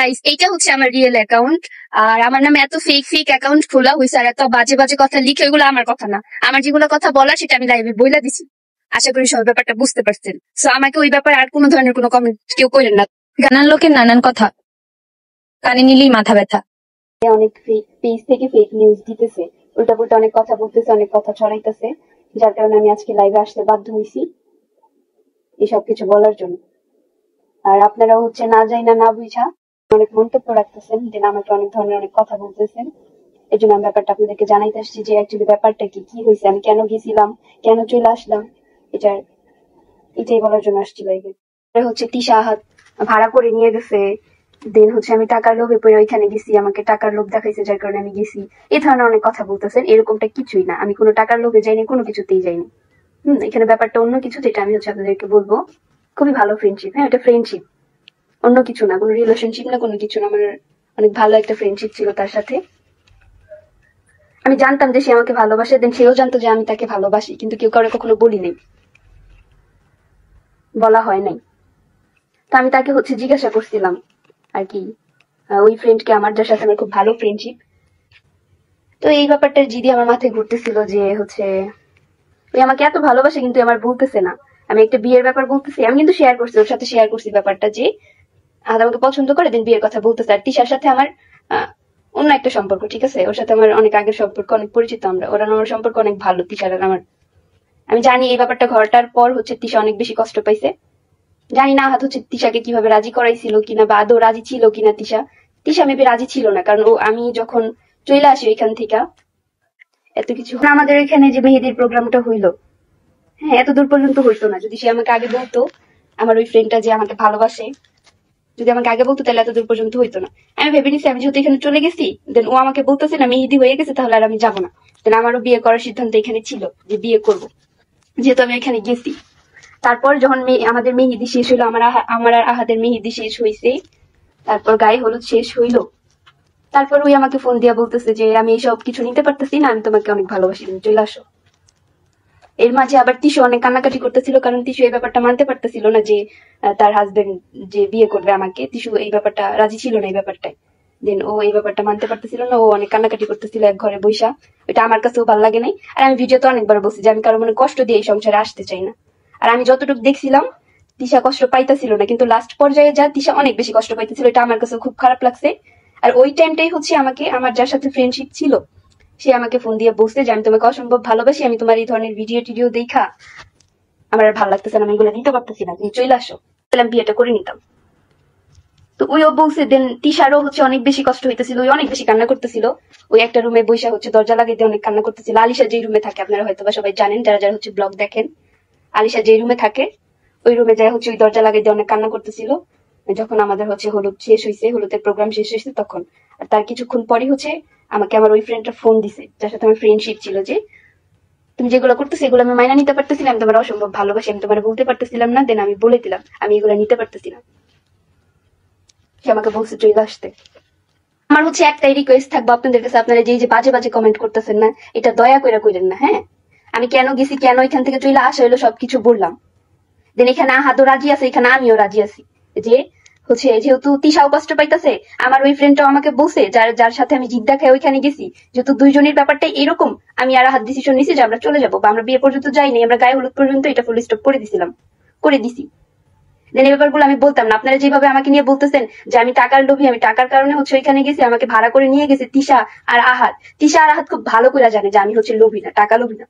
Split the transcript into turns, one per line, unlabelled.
Guys, এইটা হচ্ছে আমার রিয়েল অ্যাকাউন্ট। আর আমার নামে এত ফেক ফেক অ্যাকাউন্ট খোলা হয়েছে আর এত বাজে বাজে কথা লিখে, ওইগুলো আমার কথা না। আমার যেগুলো কথা বলা সেটা আমি লাইভে বইলা দিছি। আশা করি সব ব্যাপারটা বুঝতে পারছেন। সো আমাকে ওই ব্যাপারে আর কোনো ধরনের কোনো কমেন্ট কেউ করেন না।
নানান লোকের নানান কথা, কানে নিলেই মাথা ব্যথা।
অনেক ফেক পেজ থেকে ফেক নিউজ দিতেছে, উল্টা পুল্টা অনেক কথা বলতেছে, অনেক কথা ছড়াইতেছে, যার কারণে আমি আজকে লাইভে আসতে বাধ্য হয়েছি এসব কিছু বলার জন্য। আর আপনারাও হচ্ছে না যাই না বুঝা অনেক মন্তব্য রাখতেছেন, দেন আমাকে অনেক ধরনের অনেক কথা বলতেছেন। এই জন্য আমি ব্যাপারটা আপনাদেরকে জানাইতে আসছি যে অ্যাকচুয়ালি ব্যাপারটা কি হয়েছে, আমি কেন গেছিলাম, কেন চলে আসলাম, এটাই বলার জন্য আসছি লাইভে। হচ্ছে তিশা হাত ভাড়া করে নিয়ে গেছে, দেন হচ্ছে আমি টাকার লোভে পড়ে ওইখানে গেছি, আমাকে টাকার লোভ দেখাইছে যার কারণে আমি গেছি, এই ধরনের অনেক কথা বলতেছেন। এরকমটা কিছুই না, আমি কোনো টাকার লোভে যাইনি, কোনো কিছুতেই যাইনি। এখানে ব্যাপারটা অন্য কিছু, যেটা আমি হচ্ছে আপনাদেরকে বলবো। খুবই ভালো ফ্রেন্ডশিপ, হ্যাঁ এটা ফ্রেন্ডশিপ, অন্য কিছু না, কোনো রিলেশনশিপ না, কোনো কিছু না। আমার অনেক ভালো একটা ফ্রেন্ডশিপ ছিল তার সাথে। আমি জানতাম যে সে আমাকে ভালোবাসে, দেন সেও জানতো যে আমি তাকে ভালোবাসি, কিন্তু কেউ কারো কখনো বলি নাই, বলা হয় নাই। তো আমি তাকে হচ্ছে জিজ্ঞাসা করছিলাম আর কি, ওই ফ্রেন্ডকে, আমার যার সাথে আমার খুব ভালো ফ্রেন্ডশিপ। তো এই ব্যাপারটা জিদি আমার মাথায় ঘুরতেছিল যে হচ্ছে ওই আমাকে এত ভালোবাসে কিন্তু আমার বলতেছে না। আমি একটা বিয়ের ব্যাপার বলতেছি, আমি কিন্তু শেয়ার করছি, ওর সাথে শেয়ার করছি ব্যাপারটা যে আমাকে পছন্দ করে, দেন বিয়ের কথা বলতেছে। আর তিশার সাথে আমার অন্য একটা সম্পর্ক, ঠিক আছে, ওর সাথে আমার অনেক আগের সম্পর্ক, অনেক পরিচিত আমরা, ওরা আমার সম্পর্ক অনেক ভালো তিশার আর আমার। আমি জানি এই ব্যাপারটা ঘটার পর হচ্ছে তিশা অনেক বেশি কষ্ট পাইছে। জানি না আহাত হচ্ছে তিশাকে কিভাবে রাজি করাইছিল কিনা, বা আদৌ রাজি ছিল কিনা তিশা মেবি রাজি ছিল না, কারণ আমি যখন চলে আসি ওইখান থেকে এত কিছু। আমাদের এখানে যে মেহেদির প্রোগ্রামটা হইলো, হ্যাঁ এত দূর পর্যন্ত হইতো না যদি সে আমাকে আগে বলতো। আমার ওই ফ্রেন্ডটা যে আমাকে ভালোবাসে, যদি আমাকে আগে বলতো তাহলে এত দূর পর্যন্ত হইতো না। আমি ভেবে নিছি আমি যেহেতু এখানে চলে গেছি, দেন ও আমাকে বলতেছে না মেহেদি হয়ে গেছে, তাহলে আর আমি যাবো না। দেন আমারও বিয়ে করার সিদ্ধান্ত এখানে ছিল যে বিয়ে করব, যেহেতু আমি এখানে গেছি। তারপর যখন আমাদের মেহেদি শেষ হইলো, আমার আর আহাদের মেহেদি শেষ হয়েছে, তারপর গায়ে হলুদ শেষ হইলো, তারপর ওই আমাকে ফোন দিয়া বলতেছে যে আমি এইসব কিছু নিতে পারতেছি না, আমি তোমাকে অনেক ভালোবাসি, তুমি চলে আসো। এর মাঝে আবার তিশু অনেক কান্নাকাটি করতেছিল, কারণ তিশু এই ব্যাপারটা মানতে পারতেছিল না যে তার হাজবেন্ড যে বিয়ে করবে আমাকে। তিশু এই ব্যাপারটা রাজি ছিল না, এই ব্যাপারটায়। দেন ও এই ব্যাপারটা মানতে পারতেছিল না, ও অনেক কান্নাকাটি করতেছিল এক ঘরে বৈশা। এটা আমার কাছেও ভালো লাগে নাই। আর আমি ভিডিওতে অনেকবার বলছি যে আমি কারো মনে কষ্ট দিয়ে এই সংসারে আসতে চাই না। আর আমি যতটুকু দেখছিলাম তিশা কষ্ট পাইতেছিল না, কিন্তু লাস্ট পর্যায়ে যা তিশা অনেক বেশি কষ্ট পাইতেছিল, এটা আমার কাছে খুব খারাপ লাগছে। আর ওই টাইমটাই হচ্ছে আমাকে আমার যার সাথে ফ্রেন্ডশিপ ছিল সে আমাকে ফোন দিয়ে বলছে যে আমি তোমাকে অসম্ভব ভালোবাসি, আমি তোমার এই ধরনের ভিডিও দেখা আমার আর ভালো লাগতেছে না, আমি এগুলো নিতে পারতেছি না, তুমি চলে আসো, তাহলে আমি বিয়েটা করে নিতাম। তো ওইও বলছে। দেন তিশারও হচ্ছে অনেক বেশি কষ্ট হইতেছিল, ওই অনেক বেশি কান্না করতেছিল, ওই একটা রুমে বৈশা হচ্ছে দরজা লাগাইতে অনেক কান্না করতেছিল। আলিশা যেই রুমে থাকে, আপনারা হয়তো বা সবাই জানেন যারা যারা হচ্ছে ব্লগ দেখেন, আলিশা যেই রুমে থাকে ওই রুমে যায় হচ্ছে ওই দরজা লাগাইতে অনেক কান্না করতেছিল। যখন আমাদের হচ্ছে হলুদ শেষ হয়েছে, হলুদের প্রোগ্রাম শেষ হয়েছে তখন। আর তার কিছুক্ষণ পরই হচ্ছে আমাকে আমার ওই ফ্রেন্ডটা ফোন দিছে যার সাথে আমার ফ্রেন্ডশিপ ছিল, যে তুমি যেগুলো করতেছো এগুলো আমি মাইনা নিতে পারতেছিলাম, তোমার অসম্ভব ভালোবাসি, আমি তোমার বলতে পারতেছিলাম না, দেন আমি বলে দিলাম আমি এগুলো নিতে পারতেছি না। সে আমাকে বলছে চলে আসতে। আমার হচ্ছে একটাই রিকোয়েস্ট থাকবো আপনাদের কাছে, আপনারা যে বাজে বাজে কমেন্ট করতেছেন না, এটা দয়া করে করেন না। হ্যাঁ আমি কেন গেছি, কেন এখান থেকে চলে আসা হইলো সবকিছু বললাম। দেন এখানে আহাদও রাজি আছে, এখানে আমিও রাজি আছি যে হচ্ছে যেহেতু তিশাও কষ্ট পাইতেছে, আমার ওই ফ্রেন্ডটাও আমাকে বলছে যার সাথে আমি জিদ্দা খাই ওইখানে গেছি, যেহেতু দুইজনের ব্যাপারটা এরকম, আমি আর আহাদ ডিসিশন নিছি যে আমরা চলে যাবো, বা আমরা বিয়ে পর্যন্ত যাইনি, আমরা গায়ে হলুদ পর্যন্ত এটা ফুল স্টপ করে দিছি। দেন এই ব্যাপারগুলো আমি বলতাম না। আপনারা যেভাবে আমাকে নিয়ে বলতেছেন যে আমি টাকার লোভী, আমি টাকার কারণে হচ্ছে ওইখানে গেছি, আমাকে ভাড়া করে নিয়ে গেছে তিশা আর আহাদ। তিশা আর আহাদ খুব ভালো করে জানে যে আমি হচ্ছে লোভী না, টাকা লোভী না।